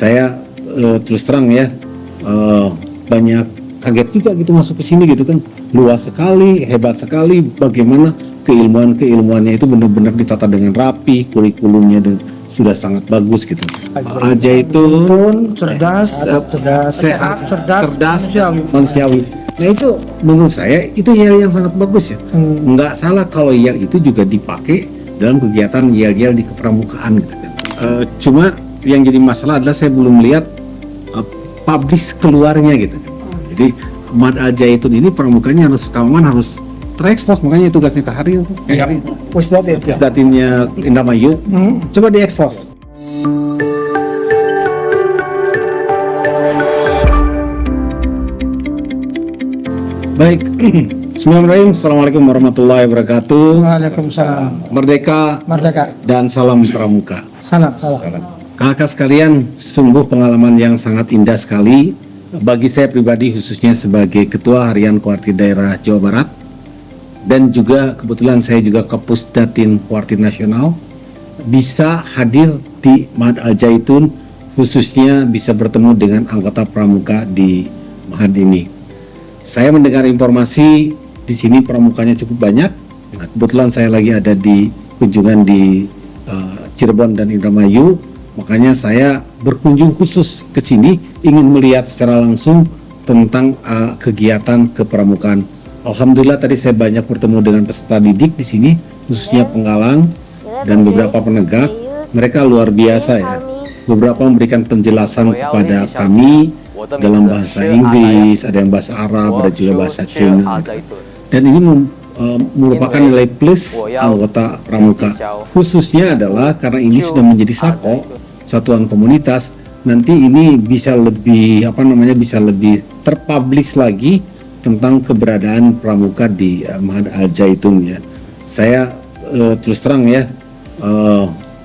saya terus terang ya banyak kaget juga gitu masuk ke sini gitu kan, luas sekali, hebat sekali bagaimana keilmuannya itu benar-benar ditata dengan rapi, kurikulumnya dan sudah sangat bagus gitu. Al-Zaitun cerdas, sehat, cerdas, cerdas, manusiawi. Nah itu menurut saya itu yel yang sangat bagus ya. Nggak salah kalau yel itu juga dipakai dalam kegiatan yel-yel di kepramukaan gitu kan. Cuma yang jadi masalah adalah saya belum lihat publish keluarnya gitu. Jadi Mad Al-Zaitun ini pramukanya harus harus terekspos, makanya tugasnya ke hari itu. Pusdatinnya Indramayu. Coba diekspos. Baik, Bismillahirrahmanirrahim. Assalamualaikum warahmatullahi wabarakatuh. Waalaikumsalam. Merdeka, Merdeka. dan salam pramuka. Salam. Kakak sekalian, sungguh pengalaman yang sangat indah sekali bagi saya pribadi, khususnya sebagai Ketua Harian Kuartir Daerah Jawa Barat, dan juga kebetulan saya juga Kapusdatin Kuartir Nasional, bisa hadir di Mad Al-Zaitun, khususnya bisa bertemu dengan anggota pramuka di Mahad ini. Saya mendengar informasi di sini pramukanya cukup banyak. Nah, kebetulan saya lagi ada di kunjungan di Cirebon dan Indramayu, makanya saya berkunjung khusus ke sini ingin melihat secara langsung tentang kegiatan kepramukaan. Alhamdulillah tadi saya banyak bertemu dengan peserta didik di sini, khususnya penggalang dan beberapa penegak. Mereka luar biasa ya. Beberapa memberikan penjelasan kepada kami dalam bahasa Inggris, ada yang bahasa Arab, ada juga bahasa Cina. Dan ini merupakan nilai plus anggota pramuka. Khususnya adalah karena ini sudah menjadi SAKO, satuan komunitas, nanti ini bisa lebih bisa lebih terpublish lagi tentang keberadaan pramuka di Mad Al-Zaitun ya. Saya terus terang ya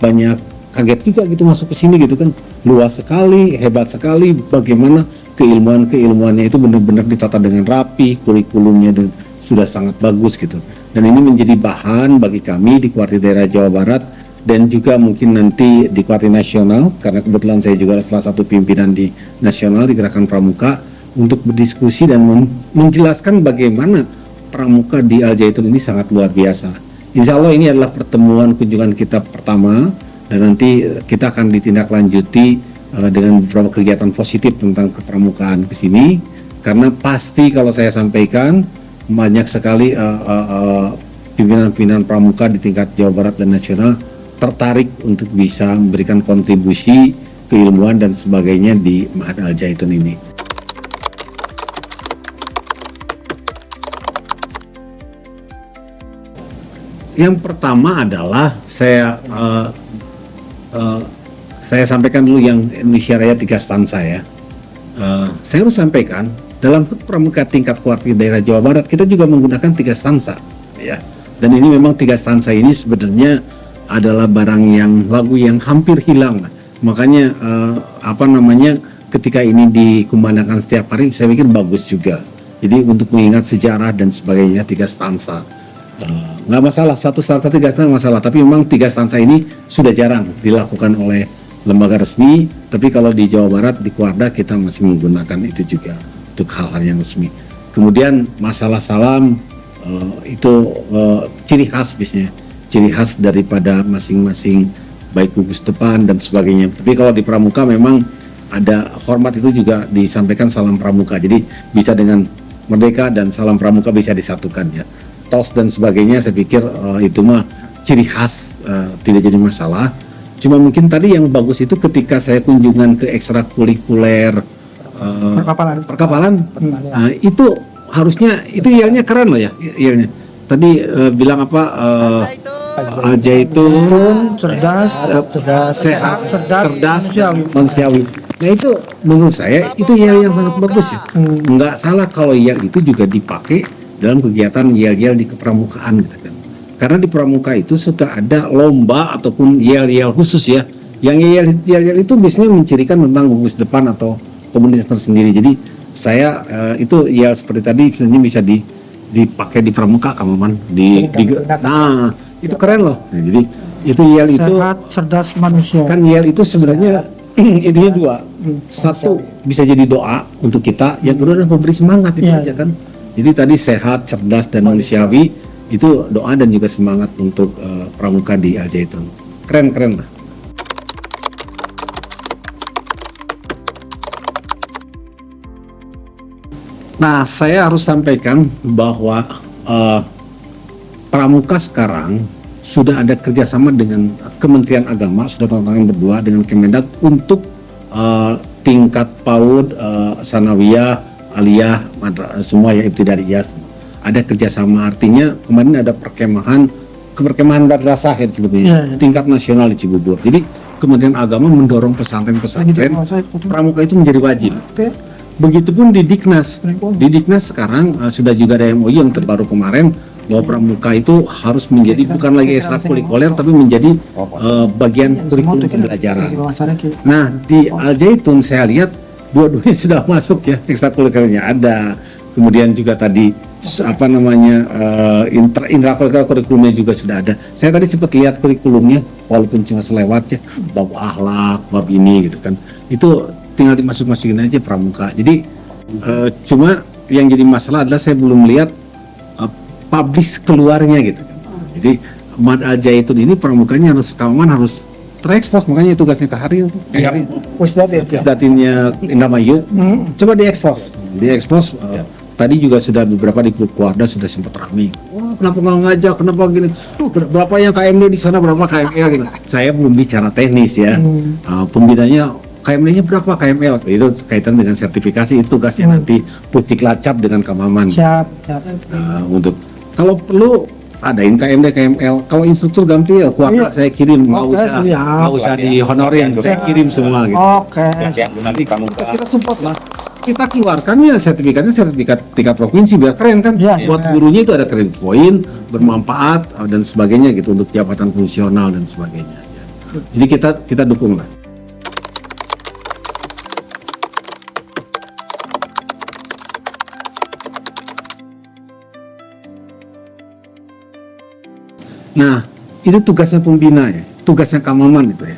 banyak kaget juga gitu masuk ke sini gitu kan, luas sekali, hebat sekali bagaimana keilmuannya itu benar-benar ditata dengan rapi, kurikulumnya dan sudah sangat bagus gitu. Dan ini menjadi bahan bagi kami di Kuartir Daerah Jawa Barat dan juga mungkin nanti di Kuartir Nasional, karena kebetulan saya juga salah satu pimpinan di nasional di Gerakan Pramuka, untuk berdiskusi dan menjelaskan bagaimana pramuka di Al-Zaitun ini sangat luar biasa. Insya Allah ini adalah pertemuan kunjungan kita pertama, dan nanti kita akan ditindaklanjuti dengan beberapa kegiatan positif tentang kepramukaan ke sini, karena pasti kalau saya sampaikan banyak sekali pimpinan-pimpinan pramuka di tingkat Jawa Barat dan nasional tertarik untuk bisa memberikan kontribusi keilmuan dan sebagainya di Mad Al-Zaitun ini. Yang pertama adalah saya sampaikan dulu yang Indonesia Raya 3 stanza ya. Saya harus sampaikan dalam pramuka tingkat kuartir daerah Jawa Barat kita juga menggunakan 3 stanza ya. Dan ini memang 3 stanza ini sebenarnya adalah lagu yang hampir hilang. Makanya ketika ini dikumandangkan setiap hari saya pikir bagus juga. Jadi untuk mengingat sejarah dan sebagainya 3 stanza. Nggak masalah, 1 stanza 3 stanza nggak masalah, tapi memang 3 stanza ini sudah jarang dilakukan oleh lembaga resmi, tapi kalau di Jawa Barat di Kuarda kita masih menggunakan itu juga untuk hal-hal yang resmi. Kemudian masalah salam itu ciri khas biasanya, ciri khas daripada masing-masing baik gugus depan dan sebagainya. Tapi kalau di pramuka memang ada hormat, itu juga disampaikan salam pramuka, jadi bisa dengan merdeka dan salam pramuka bisa disatukan ya. Tos dan sebagainya saya pikir itu mah ciri khas, tidak jadi masalah. Cuma mungkin tadi yang bagus itu ketika saya kunjungan ke ekstrakurikuler perkapalan, itu harusnya itu yelnya keren loh ya, yelnya. Tadi bilang apa? Al-Zaitun cerdas, sehat, cerdas, manusiawi. Nah itu menurut saya itu yel yang sangat bagus ya. Nggak salah kalau yel itu juga dipakai dalam kegiatan yel-yel di kepramukaan gitu kan. Karena di pramuka itu suka ada lomba ataupun yel-yel khusus ya. Yang yel-yel itu biasanya mencirikan tentang gugus depan atau komunitas tersendiri. Jadi saya itu yel seperti tadi sebenarnya bisa dipakai di pramuka Kamaman nah itu keren loh. Nah, jadi itu yel itu sehat, cerdas, manusia. kan yel itu sebenarnya intinya dua. Satu bisa jadi doa untuk kita, yang kedua adalah memberi semangat itu aja kan. Jadi tadi sehat, cerdas dan manusiawi itu doa dan juga semangat untuk pramuka di Al Zaitun. Keren lah. Nah, saya harus sampaikan bahwa pramuka sekarang sudah ada kerjasama dengan Kementerian Agama, sudah tangan berdua dengan Kemendag untuk tingkat PAUD, sanawiyah, aliyah, semua yang ibtidaiyah, ada kerjasama. Artinya kemarin ada perkemahan madrasah ya sebetulnya tingkat nasional di Cibubur. Jadi Kementerian Agama mendorong pesantren-pesantren pramuka itu menjadi wajib. Begitupun di Diknas. Di Diknas sekarang sudah juga ada MOU yang terbaru kemarin bahwa pramuka itu harus menjadi bukan lagi ekstrakurikuler tapi menjadi bagian kurikulum pembelajaran. Nah, di Al Zaitun saya lihat dua-duanya sudah masuk ya, ekstrakurikulernya ada. Kemudian juga tadi intrakurikuler kurikulumnya juga sudah ada. Saya tadi sempat lihat kurikulumnya walaupun cuma selewat ya, bab akhlak, bab ini gitu kan. Itu tinggal dimasuk-masukin aja pramuka. Jadi cuma yang jadi masalah adalah saya belum lihat publish keluarnya gitu. Jadi Mad Al Zaitun ini pramukanya harus terekspos, makanya tugasnya ke Hari Pusdatinnya Indramayu. Coba diekspos. Tadi juga sudah beberapa di grup keluarga sudah sempat ramai. Wah, kenapa nggak ngajak? Kenapa gini? Berapa yang KMD di sana, berapa KML gini? Saya belum bicara teknis ya. Pembinanya KMD-nya berapa KML? Itu kaitan dengan sertifikasi, itu tugasnya nanti Pusdiklacap dengan Kamaman. Siap. Untuk kalau perlu adain KMD KML. Kalau instruktur Gampil, keluarga saya kirim, nggak usah dihonorin, saya kirim semua gitu. Nanti kita support lah. Kita keluarkan ya sertifikat tingkat provinsi biar keren kan. Buat gurunya itu ada kredit poin, bermanfaat dan sebagainya gitu untuk jabatan fungsional dan sebagainya. Jadi kita dukung lah. Nah, itu tugasnya pembina ya, tugasnya Kamaman itu ya,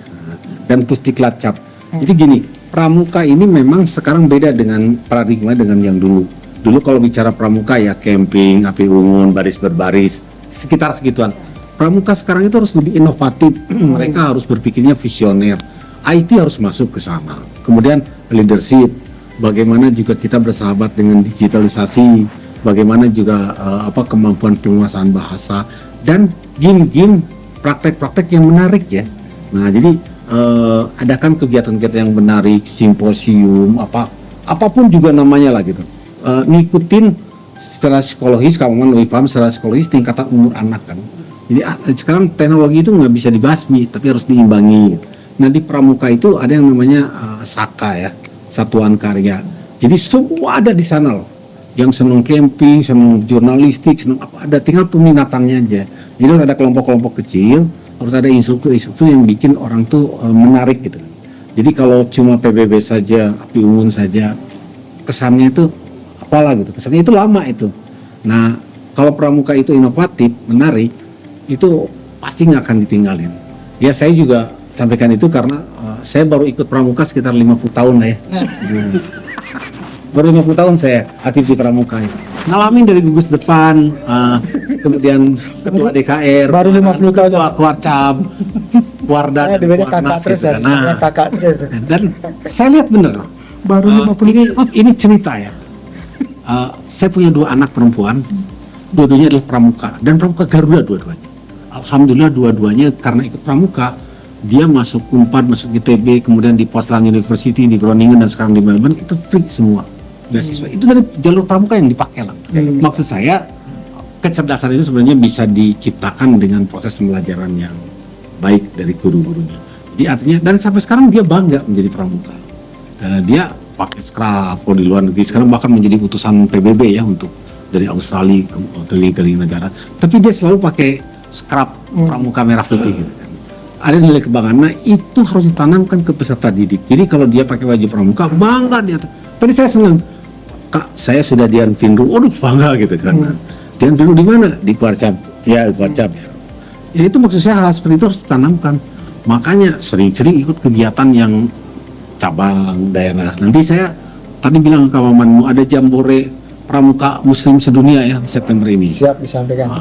dan Pusdiklacap. Jadi gini, pramuka ini memang sekarang beda dengan paradigma dengan yang dulu. Dulu kalau bicara pramuka ya camping, api unggun, baris berbaris, sekitar segituan. Pramuka sekarang itu harus lebih inovatif, mereka harus berpikirnya visioner. IT harus masuk ke sana. Kemudian leadership, bagaimana juga kita bersahabat dengan digitalisasi, bagaimana juga kemampuan penguasaan bahasa dan game praktek-praktek yang menarik ya. Nah, jadi adakan kegiatan-kegiatan yang menarik, simposium, apapun juga namanya lah gitu. Ngikutin secara psikologis, Kamaman lebih paham secara psikologis tingkatan umur anak kan. Jadi sekarang teknologi itu nggak bisa dibasmi, tapi harus diimbangi. Nah, di pramuka itu ada yang namanya SAKA ya, Satuan Karya. Jadi semua ada di sana loh. Yang senang camping, senang jurnalistik, senang ada, tinggal peminatannya aja. Jadi harus ada kelompok-kelompok kecil, harus ada instruktur-instruktur yang bikin orang tuh menarik gitu. Jadi kalau cuma PBB saja, api unggun saja, kesannya itu apalah gitu, kesannya itu lama itu. Nah, kalau pramuka itu inovatif, menarik, itu pasti nggak akan ditinggalin. Ya saya juga sampaikan itu karena saya baru ikut pramuka sekitar 50 tahun lah ya. Baru 50 tahun saya aktif di pramuka ya. Ngalamin dari gugus depan, kemudian ketua DKR, baru 50 tahun ketua Cab, Warda, kakak terus. Dan saya lihat bener, baru 50 ini cerita ya. Saya punya 2 anak perempuan, dua-duanya adalah pramuka dan pramuka Garuda dua-duanya. Alhamdulillah dua-duanya karena ikut pramuka, dia masuk Unpad, masuk ITB, kemudian di Portland University di Groningen dan sekarang di Melbourne itu free semua. Beasiswa itu dari jalur pramuka yang dipakai lah. Maksud saya kecerdasan itu sebenarnya bisa diciptakan dengan proses pembelajaran yang baik dari guru-gurunya. Jadi artinya dan sampai sekarang dia bangga menjadi pramuka. Dia pakai scrap kalau di luar negeri, sekarang bahkan menjadi utusan PBB ya untuk dari Australia keliling-keliling negara. Tapi dia selalu pakai scrap pramuka merah putih gitu kan. Ada nilai kebanggaan. Nah, itu harus ditanamkan ke peserta didik. Jadi kalau dia pakai baju pramuka bangga dia. Tadi saya senang. Kak, saya sudah di Anfinru, bangga gitu kan. Di Anfinru di mana? Di Kuarcap. Ya, Kuarcap. Ya itu maksud saya hal seperti itu harus ditanamkan. Makanya sering-sering ikut kegiatan yang cabang daerah. Nanti saya tadi bilang ke Mamanmu ada Jambore Pramuka Muslim sedunia ya September ini. Siap disampaikan.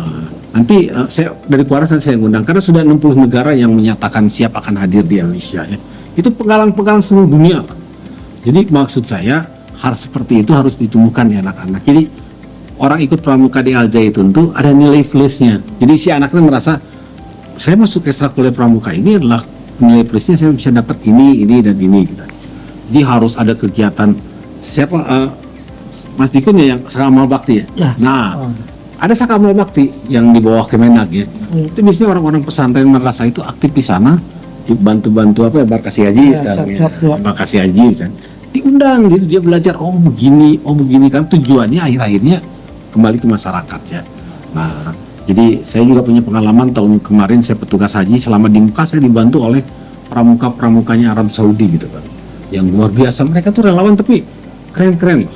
Nanti saya dari Kuaras nanti saya undang karena sudah 60 negara yang menyatakan siap akan hadir di Indonesia ya. Itu penggalang-penggalang seluruh dunia, Pak. Jadi maksud saya harus seperti itu harus ditumbuhkan di anak-anak. Jadi orang ikut pramuka di Al Zaitun tuh ada nilai plusnya. Jadi si anaknya merasa saya masuk ekstrakurikuler pramuka ini adalah nilai plusnya saya bisa dapat ini dan ini gitu. Jadi harus ada kegiatan siapa Mas Dikun ya yang Sakamal Bakti ya. Ya. Nah, ada Sakamal Bakti yang di bawah Kemenag ya. Itu biasanya orang-orang pesantren merasa itu aktif di sana, bantu-bantu apa ya Barkasi Haji sekarang ya. Barkasi Haji misalnya. Diundang gitu dia belajar oh begini kan tujuannya akhir-akhirnya kembali ke masyarakat ya. Nah, jadi saya juga punya pengalaman tahun kemarin saya petugas haji selama di Mekah saya dibantu oleh pramuka-pramukanya Arab Saudi gitu kan. Yang luar biasa mereka tuh relawan tapi keren-keren loh.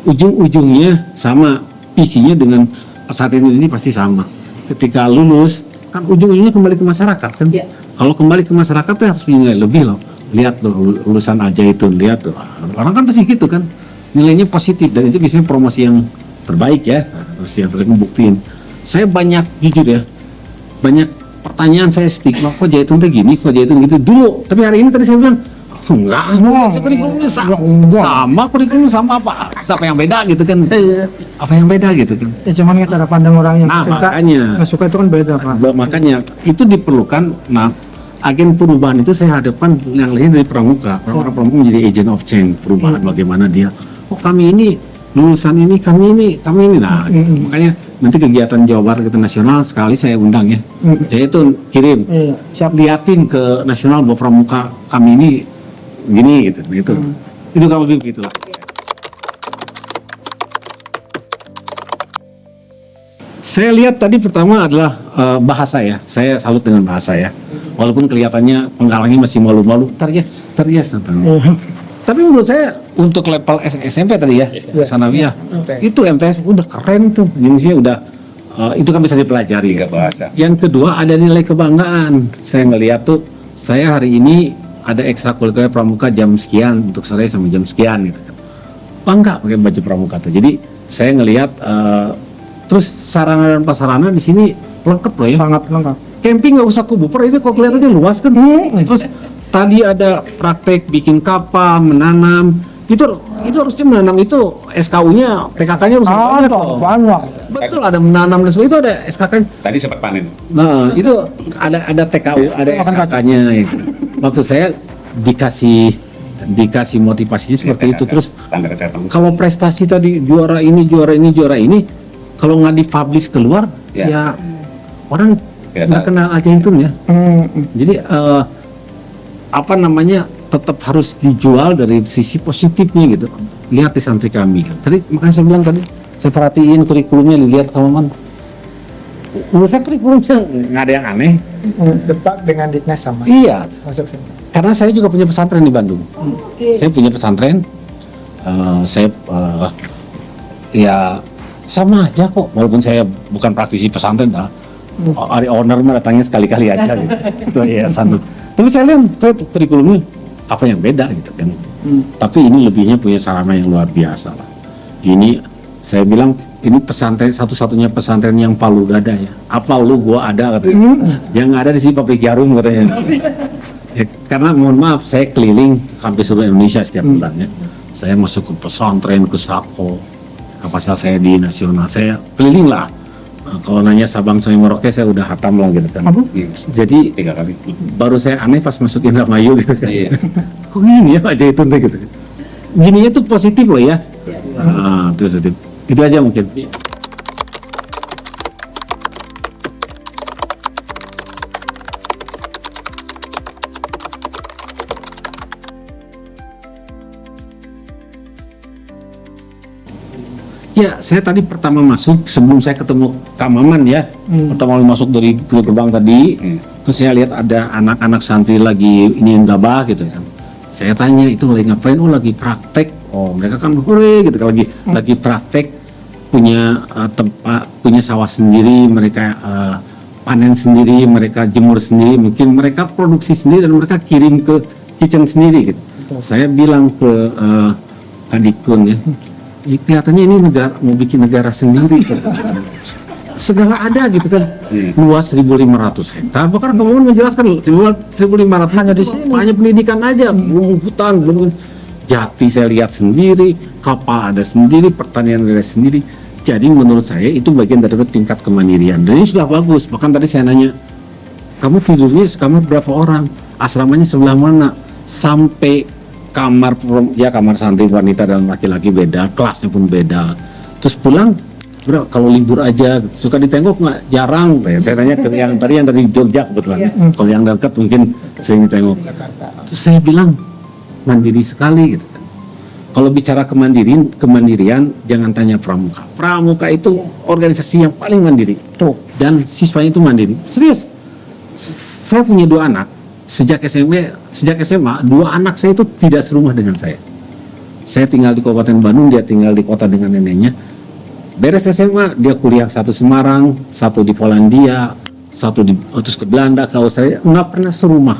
Ujung-ujungnya sama isinya dengan pesantren ini pasti sama. Ketika lulus kan ujung-ujungnya kembali ke masyarakat kan. Ya. Kalau kembali ke masyarakat tuh harus punya nilai lebih loh. Lihat loh lulusan Al Zaitun, lihat tuh orang kan pasti gitu kan nilainya positif dan itu biasanya promosi yang terbaik ya. Terus yang terus membuktiin saya banyak jujur ya banyak pertanyaan saya stigma kok Zaitun tuh gini kok Zaitun gitu dulu tapi hari ini tadi saya bilang enggak kurikulumnya sama kurikulum sama apa yang beda gitu kan apa yang beda gitu kan ya cuman kan cara pandang orang yang makanya nggak suka itu kan beda Pak. Makanya itu diperlukan agen perubahan itu saya hadapkan yang lain dari pramuka. Pramuka menjadi agent of change perubahan bagaimana dia. Oh kami ini lulusan ini kami ini. Nah makanya nanti kegiatan Jawa Barat ke nasional sekali saya undang ya. Saya itu kirim. Siap Liatin ke nasional bahwa pramuka kami ini gini gitu. Itu kalau lebih begitu lah. Saya lihat tadi pertama adalah bahasa ya. Saya salut dengan bahasa ya. Walaupun kelihatannya penggalangnya masih malu-malu, terias. Tapi menurut saya untuk level SMP tadi ya, sanawiyah, itu MTS udah keren tuh. Jenisnya udah itu kan bisa dipelajari. Yang kedua ada nilai kebanggaan. Saya ngelihat tuh, saya hari ini ada ekstrakurikuler pramuka jam sekian untuk sore sama jam sekian gitu kan. Bangga pakai baju pramuka tuh. Jadi saya ngelihat terus sarana dan prasarana di sini lengkap loh ya. Sangat lengkap. Camping nggak usah kubuper ini kok kelihatannya luas kan. Terus tadi ada praktek bikin kapal, menanam. Itu harusnya menanam itu SKU-nya, PKK-nya harus banyak. Betul ada menanam dan sebagainya itu ada SKK-nya. Tadi sempat panen. Nah itu ada TKU, ada SKK-nya itu. Maksud saya dikasih motivasinya seperti itu terus. Kalau prestasi tadi juara ini, kalau nggak dipublish keluar ya orang nggak kenal aja itu ya. Jadi tetap harus dijual dari sisi positifnya gitu. Lihat di santri kami. Tadi makanya saya bilang tadi saya perhatiin kurikulumnya, lihat kawan. Menurut saya kurikulumnya nggak ada yang aneh. Depak dengan Diknas sama. Iya. Masuk sini. Karena saya juga punya pesantren di Bandung. Saya punya pesantren. Ya sama aja kok. Walaupun saya bukan praktisi pesantren Ari owner mah datangnya sekali-kali aja gitu. Itu yayasan. Tapi saya lihat kurikulumnya apa yang beda gitu kan. Tapi ini lebihnya punya sarana yang luar biasa lah. Ini saya bilang ini pesantren satu-satunya pesantren yang palu gada ya. Apa lu gua ada katanya. Yang ada di sini pabrik jarum katanya. Ya, karena mohon maaf saya keliling hampir seluruh Indonesia setiap bulannya. Saya masuk ke pesantren, ke Sako, kapasitas saya di nasional. Saya keliling lah. Kalau nanya Sabang sampai Merauke saya udah hatam lah gitu kan. Jadi 3 kali. Baru saya aneh pas masuk Indramayu gitu kan. Iya. Kok gini ya Pak Zaitun deh gitu kan. Gininya tuh positif loh ya. Positif. Itu aja mungkin. Ya, saya tadi pertama masuk sebelum saya ketemu Kang Maman ya. Pertama kali masuk dari gerbang tadi, terus saya lihat ada anak-anak santri lagi ini yang gabah gitu kan. Saya tanya itu lagi ngapain? Oh lagi praktek. Oh mereka kan hore gitu lagi praktek punya tempat, punya sawah sendiri, mereka panen sendiri, mereka jemur sendiri, mungkin mereka produksi sendiri dan mereka kirim ke kitchen sendiri gitu. Saya bilang ke Kadikun ya, kelihatannya ini negara mau bikin negara sendiri. Segala ada gitu kan, luas 1.500 hektar. Bahkan kamu menjelaskan 1.500 Hanya di itu sini. hanya pendidikan aja, belum hutan, belum jati saya lihat sendiri, kapal ada sendiri, pertanian ada sendiri. Jadi menurut saya itu bagian dari tingkat kemandirian. Dan ini sudah bagus. Bahkan tadi saya nanya, kamu tidurnya sekamar berapa orang? Asramanya sebelah mana? Sampai kamar kamar santri wanita dan laki-laki beda, kelasnya pun beda. Terus pulang, bro, kalau libur aja suka ditengok nggak? Jarang. Saya tanya ke yang tadi yang dari Jogja kebetulan. Kalau yang dekat mungkin sering ditengok. Terus saya bilang mandiri sekali gitu kan. Kalau bicara kemandirian jangan tanya pramuka. Pramuka itu organisasi yang paling mandiri. Tuh, dan siswanya itu mandiri. Serius. Saya punya 2 anak. Sejak SMA, 2 anak saya itu tidak serumah dengan saya. Saya tinggal di Kabupaten Bandung, dia tinggal di kota dengan neneknya. Beres SMA, dia kuliah satu Semarang, satu di Polandia, satu terus ke Belanda, ke Australia, nggak pernah serumah.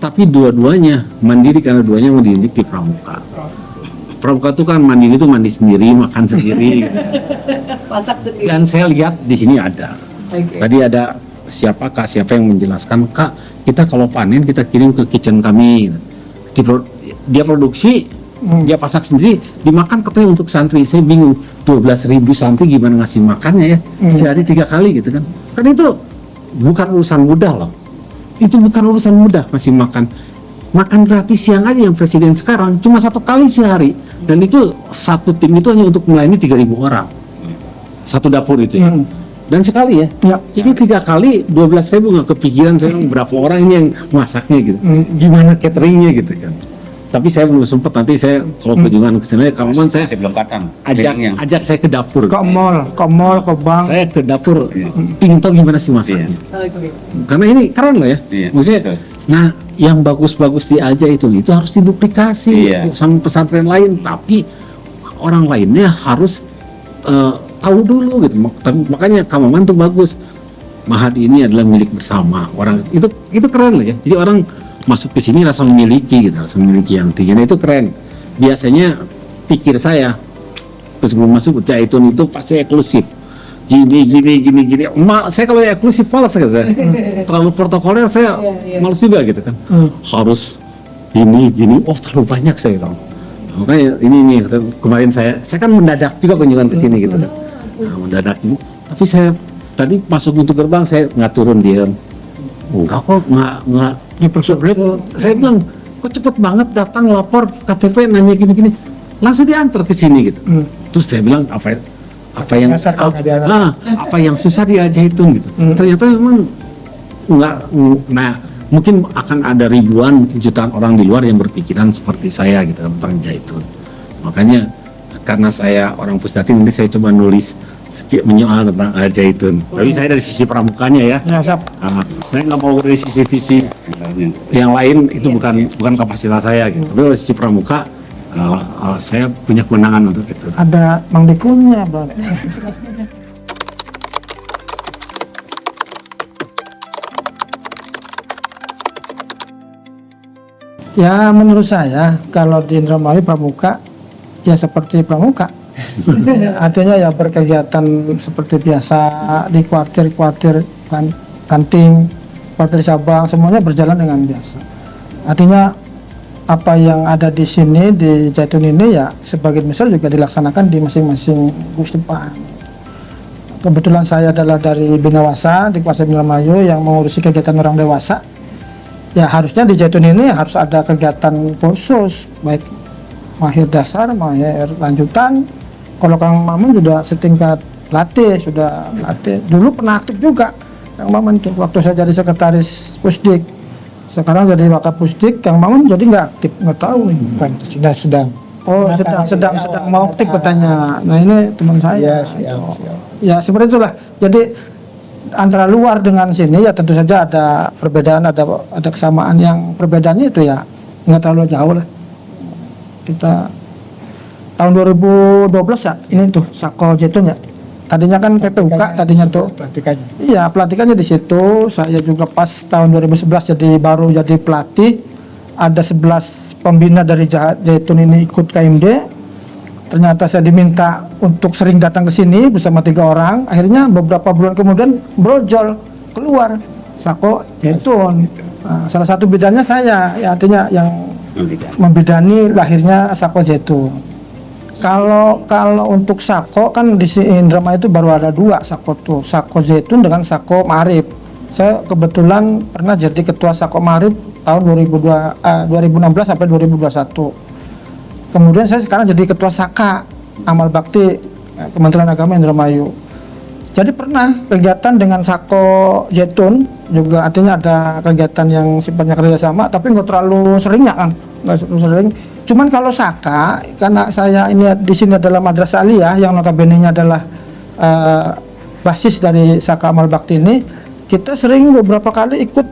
Tapi dua-duanya mandiri karena duanya mendidik di pramuka. Pramuka itu kan mandiri itu mandi sendiri, makan sendiri. Masak sendiri. Dan saya lihat di sini ada. Tadi ada siapa yang menjelaskan, Kak, kita kalau panen kita kirim ke kitchen kami. Dia produksi, dia pasak sendiri, dimakan katanya untuk santri. Saya bingung, 12.000 santri gimana ngasih makannya ya, sehari 3 kali gitu kan. Kan itu bukan urusan mudah loh. Itu bukan urusan mudah masih makan. Makan gratis siang aja yang presiden sekarang cuma 1 kali sehari. Dan itu satu tim itu hanya untuk melayani 3.000 orang. Satu dapur itu ya. Dan sekali ya. Ini 3 kali 12.000 nggak kepikiran saya berapa orang ini yang masaknya gitu. Gimana cateringnya gitu kan. Tapi saya belum sempat, nanti saya kalau kunjungan ke sana, kawan saya belum kadang ajak saya ke dapur. Ke mall, ke bank. Saya ke dapur, ingin tahu gimana sih masaknya. Karena ini keren loh ya. Maksudnya, nah yang bagus-bagus di Alja itu harus diduplikasi sama pesantren lain, tapi orang lainnya harus tahu dulu gitu. Makanya Kamaman tuh bagus. Mahat ini adalah milik bersama orang. Itu keren loh ya. Jadi orang masuk ke sini rasa memiliki gitu, rasa memiliki yang tinggi. Nah, itu keren. Biasanya pikir saya sebelum masuk Zaitun itu pasti eksklusif. Gini. Saya kalau eksklusif malas kan saya. Terlalu protokoler saya malas juga gitu kan. Harus gini. Oh, terlalu banyak saya bilang. Makanya ini kemarin saya kan mendadak juga kunjungan ke sini gitu kan. Nah, mendadak ini. Tapi saya tadi masuk pintu gerbang saya nggak turun dia. Enggak kok, nggak saya bilang, kok cepet banget datang lapor KTP nanya gini-gini, langsung diantar ke sini gitu. Terus saya bilang apa yang susah di Al-Zaitun gitu. Ternyata memang nggak, nah mungkin akan ada ribuan jutaan orang di luar yang berpikiran seperti saya gitu tentang Zaitun. Makanya karena saya orang Pusdatin, nanti saya coba nulis menyoal tentang Al-Zaitun. Tapi saya dari sisi pramukanya ya. Saya nggak mau dari sisi yang lain, itu bukan kapasitas saya gitu. Tapi dari sisi pramuka saya punya kewenangan untuk itu. Ada Mang Dikunnya, Bang. Ya menurut saya kalau di Indramayu pramuka ya seperti pramuka. Artinya ya berkegiatan seperti biasa di kuartir ranting, kuartir cabang, semuanya berjalan dengan biasa. Artinya apa yang ada di sini di Zaitun ini ya sebagian besar juga dilaksanakan di masing-masing gugus depan. Kebetulan saya adalah dari Binawasa di Kuartir Indramayu yang mengurusi kegiatan orang dewasa. Ya harusnya di Zaitun ini harus ada kegiatan khusus baik mahir dasar, mahir lanjutan. Kalau Kang Maman sudah setingkat sudah latih. Dulu pernah aktif juga Kang Maman tuh waktu saya jadi sekretaris Pusdik. Sekarang jadi Wakapusdik, Kang Maman jadi nggak aktif, nggak tahu nih. Bukan, sedang. Oh, sedang mau aktif katanya. Nah ini teman saya. Siap. Ya seperti itulah. Jadi antara luar dengan sini ya tentu saja ada perbedaan, ada kesamaan. Yang perbedaannya itu ya nggak terlalu jauh lah. Kita tahun 2012 ya ini tuh Sako Zaitun ya. Tadinya kan PPUK tadinya tuh. Pelatihannya. Iya, pelatihannya di situ. Saya juga pas tahun 2011 baru jadi pelatih. ada 11 pembina dari Zaitun ini ikut KMD. Ternyata saya diminta untuk sering datang ke sini bersama 3 orang. Akhirnya beberapa bulan kemudian brojol keluar Sako Zaitun. Nah, salah satu bidangnya saya, ya artinya yang membidani lahirnya Sako Zaitun. Kalau untuk Sako kan di Indramayu itu baru ada 2 Sako tuh, Sako Zaitun dengan Sako Ma'arif. Saya kebetulan pernah jadi ketua Sako Ma'arif tahun 2016 sampai 2021. Kemudian saya sekarang jadi ketua Saka Amal Bakti Kementerian Agama Indramayu. Jadi pernah kegiatan dengan Sako Zaitun juga, artinya ada kegiatan yang sifatnya kerjasama, tapi nggak terlalu sering ya Kang, nggak terlalu sering. Cuman kalau Saka, karena saya ini di sini adalah madrasah aliyah yang notabene-nya adalah basis dari Saka Amal Bakti ini, kita sering beberapa kali ikut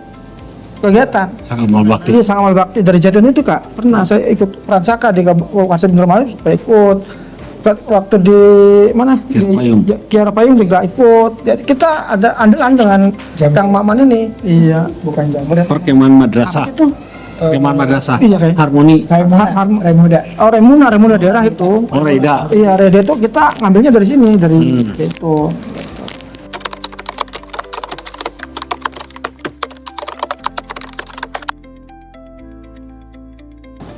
kegiatan Saka Amal Bakti. Iya, Saka Amal Bakti dari Zaitun itu Kak. Pernah saya ikut peran Saka di Kabupaten Indramayu, saya ikut. Waktu di mana? Kiara Payung juga ikut. Jadi kita ada andalan dengan Kang Maman ini. Iya, Bukan jamur. Perkemahan madrasah. itu. Perkemahan madrasah. Iya, kayak. Harmoni. Raimuda. Oh, Remuna daerah itu. Oh, Reda. Iya, Reda itu kita ngambilnya dari sini, dari itu.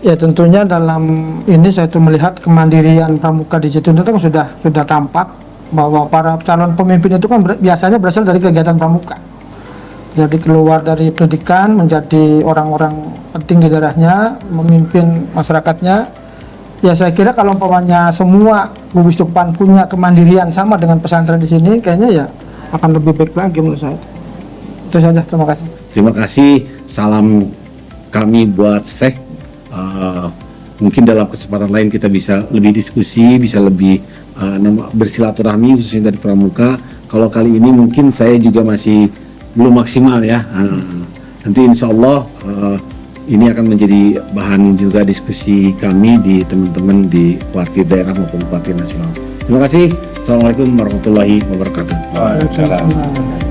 Ya tentunya dalam ini saya tuh melihat kemandirian pramuka di Zaitun itu kan sudah tampak bahwa para calon pemimpin itu kan biasanya berasal dari kegiatan pramuka. Jadi keluar dari pendidikan menjadi orang-orang penting di daerahnya, memimpin masyarakatnya. Ya saya kira kalau umpamanya semua gugus tupan punya kemandirian sama dengan pesantren di sini, kayaknya ya akan lebih baik lagi menurut saya. Itu saja, terima kasih. Terima kasih. Salam kami buat Syekh. Mungkin dalam kesempatan lain kita bisa lebih diskusi, bisa lebih bersilaturahmi khususnya dari pramuka. Kalau kali ini mungkin saya juga masih belum maksimal ya. Nanti insya Allah ini akan menjadi bahan juga diskusi kami di teman-teman di kuartir daerah maupun kuartir nasional. Terima kasih. Assalamualaikum warahmatullahi wabarakatuh. Waalaikumsalam. Waalaikumsalam.